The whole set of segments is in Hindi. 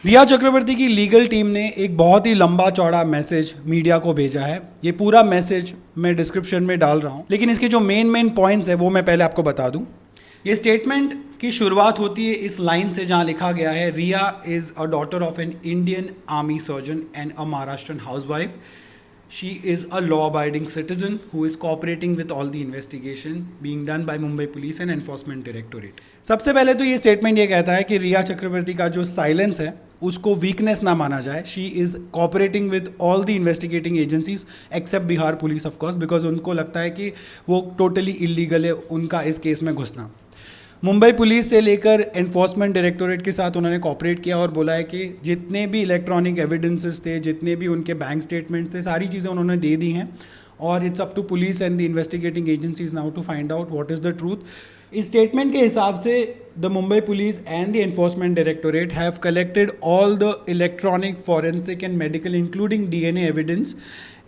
रिया चक्रवर्ती की लीगल टीम ने एक बहुत ही लंबा चौड़ा मैसेज मीडिया को भेजा है। ये पूरा मैसेज मैं डिस्क्रिप्शन में डाल रहा हूँ, लेकिन इसके जो मेन पॉइंट्स है वो मैं पहले आपको बता दूँ। ये स्टेटमेंट की शुरुआत होती है इस लाइन से जहाँ लिखा गया है, Rhea is a daughter of an Indian army surgeon and a Maharashtrian housewife. She is a law-abiding citizen who is cooperating with all the investigation being done by Mumbai Police and Enforcement Directorate. सबसे पहले तो ये स्टेटमेंट ये कहता है कि रिया चक्रवर्ती का जो साइलेंस है उसको वीकनेस ना माना जाए। She is cooperating with all the investigating agencies except Bihar police of course, because उनको लगता है कि वो टोटली इलीगल है उनका इस केस में घुसना। मुंबई पुलिस से लेकर एनफोर्समेंट डायरेक्टोरेट के साथ उन्होंने कॉपरेट किया और बोला है कि जितने भी इलेक्ट्रॉनिक एविडेंसेस थे, जितने भी उनके बैंक स्टेटमेंट्स थे, सारी चीज़ें उन्होंने दे दी हैं और it's up to police and the investigating agencies now to find out what is the truth. इस स्टेटमेंट के हिसाब से the Mumbai police and the enforcement directorate have collected all the electronic forensic and medical including DNA evidence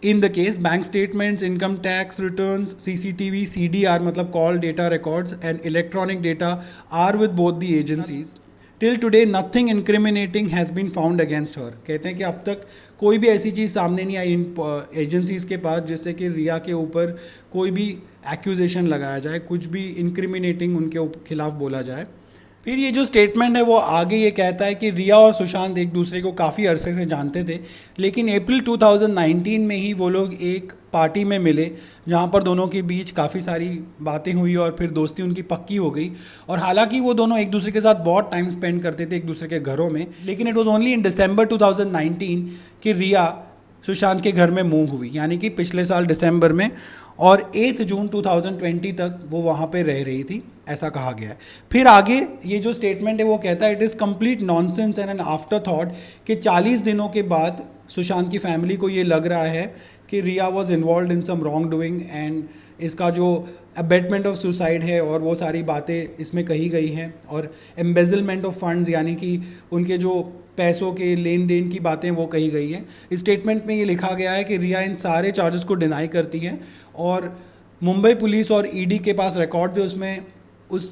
in the case, bank statements, income tax returns, CCTV, CDR मतलब call data records and electronic data are with both the agencies. Till today nothing incriminating has been found against her. कहते हैं कि अब तक कोई भी ऐसी चीज़ सामने नहीं आई इन एजेंसीज़ के पास जिससे कि रिया के ऊपर कोई भी एक्यूजेशन लगाया जाए, कुछ भी इंक्रिमिनेटिंग उनके खिलाफ बोला जाए। फिर ये जो स्टेटमेंट है वो आगे ये कहता है कि रिया और सुशांत एक दूसरे को काफ़ी अरसे से जानते थे, लेकिन अप्रैल 2019 में ही वो लोग एक पार्टी में मिले जहाँ पर दोनों के बीच काफ़ी सारी बातें हुई और फिर दोस्ती उनकी पक्की हो गई। और हालांकि वो दोनों एक दूसरे के साथ बहुत टाइम स्पेंड करते थे एक दूसरे के घरों में, लेकिन इट वॉज ओनली इन दिसंबर 2019 कि रिया सुशांत के घर में मूव हुई, यानी कि पिछले साल दिसंबर में, और 8 जून 2020 तक वो वहाँ पे रह रही थी, ऐसा कहा गया है। फिर आगे ये जो स्टेटमेंट है वो कहता है it is complete nonsense and an afterthought कि 40 दिनों के बाद सुशांत की फैमिली को ये लग रहा है कि Rhea was involve in some wrongdoing and इसका जो अबेटमेंट ऑफ सुसाइड है और वो सारी बातें इसमें कही गई हैं, और एम्बेजलमेंट ऑफ फंड्स यानी कि उनके जो पैसों के लेन देन की बातें वो कही गई हैं। इस स्टेटमेंट में ये लिखा गया है कि रिया इन सारे चार्जेस को डिनाई करती है और मुंबई पुलिस और ईडी के पास रिकॉर्ड थे, उसमें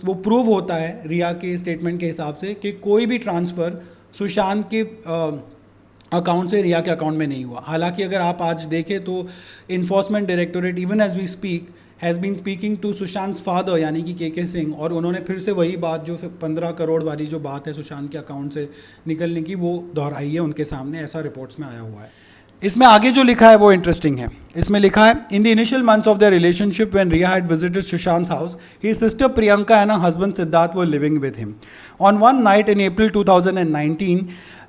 वो प्रूव होता है रिया के स्टेटमेंट के हिसाब से कि कोई भी ट्रांसफ़र सुशांत के अकाउंट से रिया के अकाउंट में नहीं हुआ। हालांकि अगर आप आज देखें तो enforcement directorate even as we speak has been speaking to Sushant father यानी कि के सिंह, और उन्होंने फिर से वही बात जो 15 करोड़ वाली जो बात है सुशांत के अकाउंट से निकलने की वो दोहराई है उनके सामने, ऐसा रिपोर्ट्स में आया हुआ है। इसमें आगे जो लिखा है वो इंटरेस्टिंग है। इसमें लिखा है in the initial months of their relationship when Rhea had visited Sushant house, his sister Priyanka and her husband Siddharth were living with him. On one night in April 2019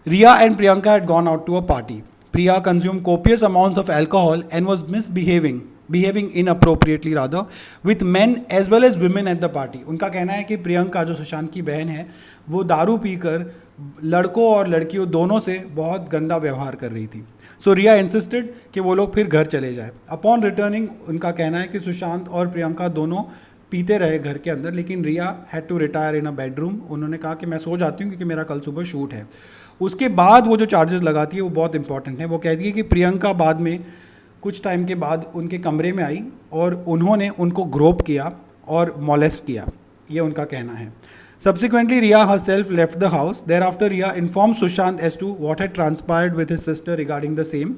Riya and Priyanka had gone out to a party. Priya consumed copious amounts of alcohol and was behaving inappropriately rather, with men as well as women at the party. उनका कहना है कि प्रियंका जो सुशांत की बहन है वो दारू पीकर लड़कों और लड़कियों दोनों से बहुत गंदा व्यवहार कर रही थी। सो रिया इंसिस्टेड कि वो लोग फिर घर चले जाए। अपॉन रिटर्निंग उनका कहना है कि सुशांत और प्रियंका दोनों पीते रहे घर के अंदर, लेकिन Rhea had to retire in a bedroom. उन्होंने कहा कि मैं सो जाती हूँ क्योंकि मेरा कल सुबह शूट है। उसके बाद वो जो चार्जेस लगाती है वो बहुत इंपॉर्टेंट है। वो कहती है कि प्रियंका बाद में कुछ टाइम के बाद उनके कमरे में आई और उन्होंने उनको ग्रोप किया और मॉलेस्ट किया, ये उनका कहना है। Subsequently, Riya herself left the house. Thereafter, Riya informed Sushant as to what had transpired with his sister regarding the same.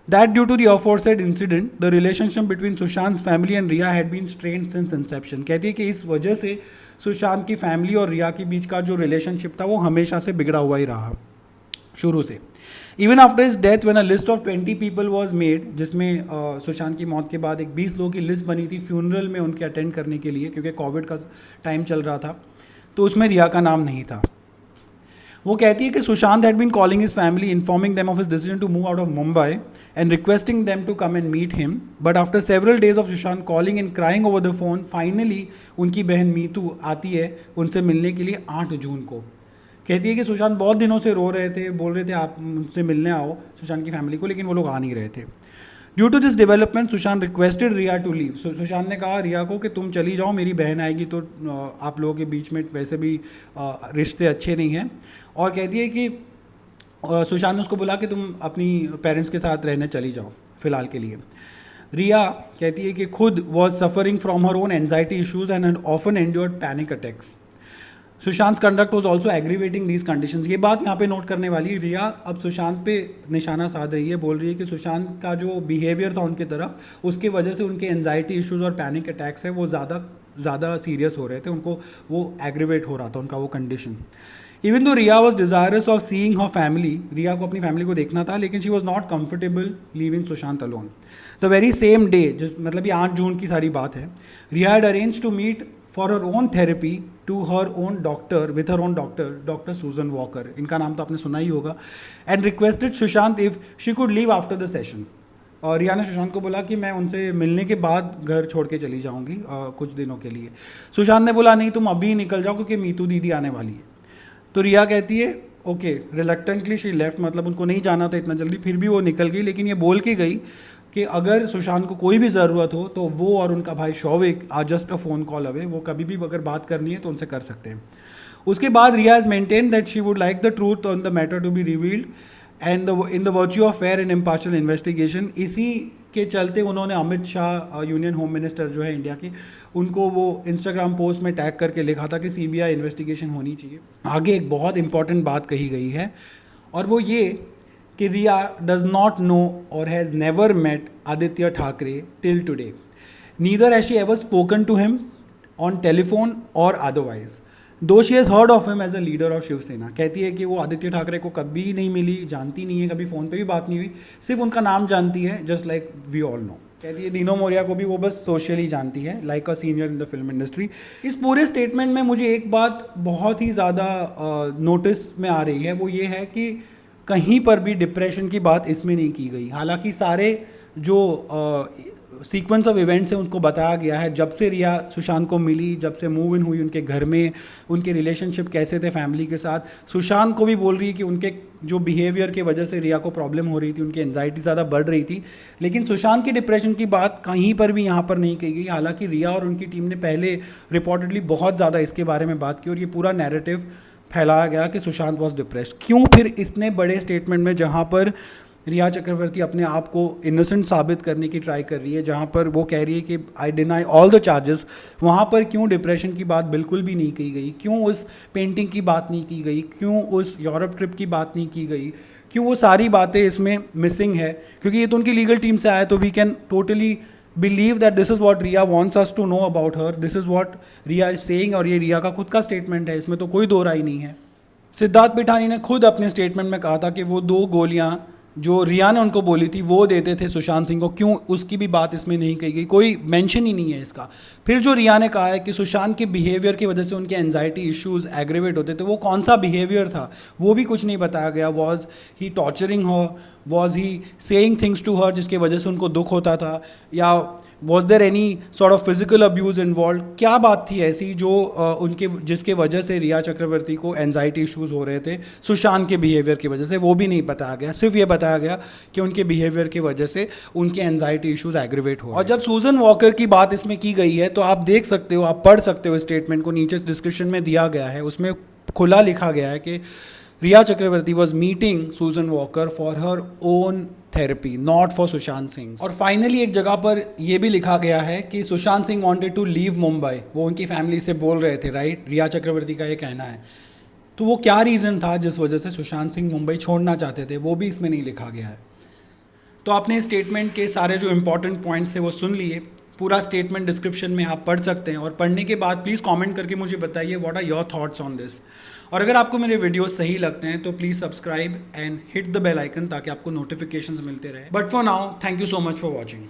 That due to the aforesaid incident, the relationship between Sushant's family and Riya had been strained since inception. कहती है कि इस वजह से सुशांत की फैमिली और रिया के बीच का जो रिलेशनशिप था वो हमेशा से बिगड़ा हुआ ही रहा शुरू से। Even after his death when a list of 20 people was made, जिसमें सुशांत की मौत के बाद एक 20 लोगों की लिस्ट बनी थी फ्यूनरल में उनके अटेंड करने के लिए, क्योंकि कोविड का टाइम चल रहा था, तो उसमें रिया का नाम नहीं था। वो कहती है कि Sushant had been calling his family informing them of his decision to move out of Mumbai and requesting them to come and meet him, but after several days of Sushant calling and crying over the phone, finally उनकी बहन मीतू आती है उनसे मिलने के लिए 8 जून को। कहती है कि सुशांत बहुत दिनों से रो रहे थे, बोल रहे थे आप मुझसे मिलने आओ सुशांत की फैमिली को, लेकिन वो लोग आ नहीं रहे थे। Due to this development Sushant requested Rhea to leave. Sushant ने कहा रिया को कि तुम चली जाओ, मेरी बहन आएगी तो आप लोगों के बीच में वैसे भी रिश्ते अच्छे नहीं हैं। और कहती है कि सुशांत ने उसको बोला कि तुम अपनी पेरेंट्स के साथ रहने चली जाओ फ़िलहाल के लिए। रिया कहती है कि खुद was suffering from her own anxiety issues and often endured panic attacks. Sushant conduct was also aggravating these conditions. ये बात यहाँ पे नोट करने वाली, रिया अब सुशांत पे निशाना साध रही है, बोल रही है कि सुशांत का जो बिहेवियर था उनकी तरफ, उसकी वजह से उनके एंजाइटी इश्यूज और पैनिक अटैक्स है वो ज़्यादा सीरियस हो रहे थे, उनको वो एग्रीवेट हो रहा था उनका वो condition. Even though Rhea was desirous of seeing her family, Rhea को अपनी फैमिली को देखना था, लेकिन she was not comfortable leaving Sushant alone. The very same day, मतलब ये 8 जून की सारी बात है, Rhea had arrange to meet for her own therapy to her own doctor with her own doctor Susan Walker, इनका नाम तो आपने सुना ही होगा, and requested Sushant if she could leave after the session. और रिया ने सुशांत को बोला कि मैं उनसे मिलने के बाद घर छोड़ के चली जाऊंगी कुछ दिनों के लिए। सुशांत ने बोला नहीं, तुम अभी निकल जाओ क्योंकि मीतू दीदी आने वाली है। तो रिया कहती है ओके, रिलक्टेंटली शी लेफ्ट, मतलब उनको नहीं जाना था इतना जल्दी, फिर भी वो निकल गई, लेकिन ये बोल के गई कि अगर सुशांत को कोई भी ज़रूरत हो तो वो और उनका भाई Showik are just a phone call away, वो कभी भी अगर बात करनी है तो उनसे कर सकते हैं। उसके बाद Rhea has maintain that she would like the truth on the matter to be revealed and in the virtue of fair and impartial investigation. इसी के चलते उन्होंने Amit Shah, union home minister जो है इंडिया की, उनको वो इंस्टाग्राम पोस्ट में टैग करके लिखा था कि सीबीआई इन्वेस्टिगेशन होनी चाहिए। आगे एक बहुत इंपॉर्टेंट बात कही गई है और वो ये कि रिया डज नॉट नो और has never met Aaditya Thackeray till today, neither has she ever spoken to him on telephone और otherwise, though she has heard of him as a leader of Shiv Sena. कहती है कि वो आदित्य ठाकरे को कभी नहीं मिली, जानती नहीं है, कभी फ़ोन पे भी बात नहीं हुई, सिर्फ उनका नाम जानती है, just like we all know. कहती है दीनो मौर्या को भी वो बस सोशली जानती है, like a senior in the film industry. इस पूरे स्टेटमेंट में मुझे एक बात बहुत ही ज़्यादा नोटिस में आ रही है, वो ये है कि कहीं पर भी डिप्रेशन की बात इसमें नहीं की गई। हालांकि सारे जो सीक्वेंस ऑफ इवेंट्स हैं उनको बताया गया है, जब से रिया सुशांत को मिली, जब से मूव इन हुई उनके घर में, उनके रिलेशनशिप कैसे थे फैमिली के साथ। सुशांत को भी बोल रही है कि उनके जो बिहेवियर की वजह से रिया को प्रॉब्लम हो रही थी, उनकी एंजाइटी ज़्यादा बढ़ रही थी, लेकिन सुशांत की डिप्रेशन की बात कहीं पर भी यहाँ पर नहीं कही गई। हालांकि रिया और उनकी टीम ने पहले रिपोर्टेडली बहुत ज़्यादा इसके बारे में बात की और ये पूरा नैरेटिव फैलाया गया कि सुशांत वॉज डिप्रेस्ड। क्यों फिर इतने बड़े स्टेटमेंट में, जहाँ पर रिया चक्रवर्ती अपने आप को इनोसेंट साबित करने की ट्राई कर रही है, जहाँ पर वो कह रही है कि I deny all the charges, वहाँ पर क्यों डिप्रेशन की बात बिल्कुल भी नहीं की गई? क्यों उस पेंटिंग की बात नहीं की गई? क्यों उस यूरोप ट्रिप की बात नहीं की गई? क्यों वो सारी बातें इसमें मिसिंग है? क्योंकि ये तो उनकी लीगल टीम से आया, तो we can totally believe that this is what Rhea wants us to know about her, this is what Rhea is saying, और ये रिया का खुद का स्टेटमेंट है, इसमें तो कोई दो राय नहीं है। सिद्धार्थ पिठानी ने खुद अपने स्टेटमेंट में कहा था कि वो 2 गोलियां जो रिया ने उनको बोली थी वो देते थे सुशांत सिंह को, क्यों उसकी भी बात इसमें नहीं कही गई, कोई मेंशन ही नहीं है इसका। फिर जो रिया ने कहा है कि सुशांत के बिहेवियर की वजह से उनके एंजाइटी इश्यूज एग्रीवेट होते थे, वो कौन सा बिहेवियर था वो भी कुछ नहीं बताया गया। Was he torturing her, was he saying things to her जिसकी वजह से उनको दुख होता था, या was there any sort of physical abuse involve? क्या बात थी ऐसी जो उनके जिसके वजह से रिया चक्रवर्ती को एंजाइटी इश्यूज़ हो रहे थे सुशांत के बिहेवियर की वजह से? वो भी नहीं बताया गया। सिर्फ ये बताया गया कि उनके बिहेवियर की वजह से उनके एंजाइटी इश्यूज़ एग्रीवेट हो। और जब सूजन वॉकर की बात इसमें की गई है तो आप देख सकते हो, आप पढ़ सकते हो स्टेटमेंट को, नीचे डिस्क्रिप्शन में दिया गया है, उसमें खुला लिखा गया है कि रिया चक्रवर्ती वॉज मीटिंग सूजन walker for her own therapy, not for Sushant Singh. और फाइनली एक जगह पर यह भी लिखा गया है कि Sushant Singh wanted to leave Mumbai, वो उनकी फैमिली से बोल रहे थे, राइट? रिया चक्रवर्ती का ये कहना है। तो वो क्या रीज़न था जिस वजह से सुशांत सिंह मुंबई छोड़ना चाहते थे, वो भी इसमें नहीं लिखा गया है। तो आपने स्टेटमेंट के सारे जो इंपॉर्टेंट पॉइंट्स थे वो सुन लिए। पूरा स्टेटमेंट डिस्क्रिप्शन में आप पढ़ सकते हैं, और पढ़ने के बाद प्लीज़ कमेंट करके मुझे बताइए what are your thoughts on this. और अगर आपको मेरे वीडियोस सही लगते हैं तो please subscribe and hit the bell icon ताकि आपको नोटिफिकेशंस मिलते रहे। But for now, thank you so much for watching.